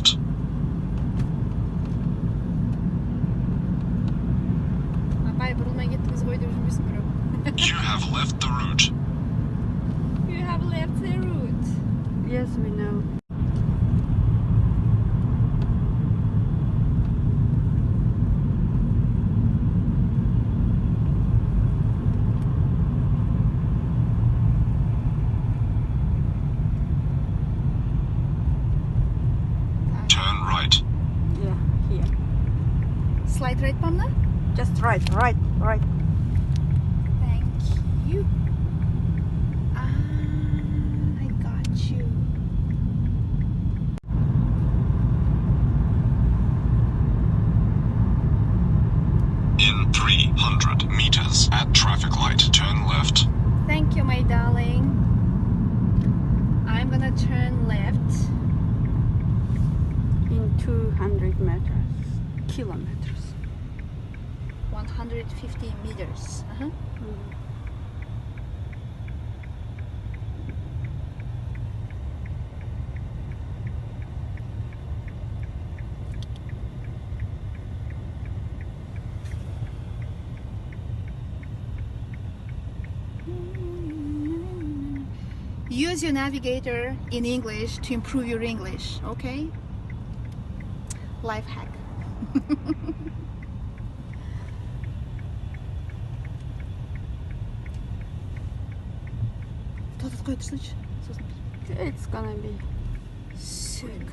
left. Apay burulmaya gittiniz koydu üzülmüşsün bro. You have left the route. You have left the route. Yes, we know. Turn right. Yeah, here. Slide right pamla. Just right. Thank you. I got you. In 300 meters at traffic light, turn left. Thank you, my darling. I'm gonna turn left. In 200 meters. Kilometers. 150 meters. Use your navigator in English to improve your English, okay? Life hack. It's gonna be Sick.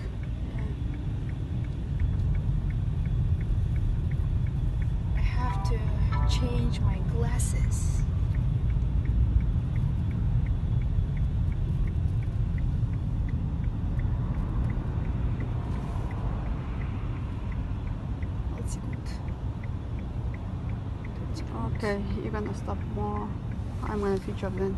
I have to change my glasses. Let's see. okay. You're gonna stop more. I'm gonna switch off then.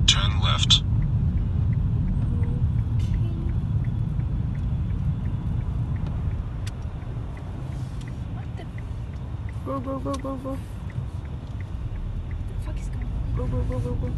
Turn left. What the Go. fuck is going on? Go.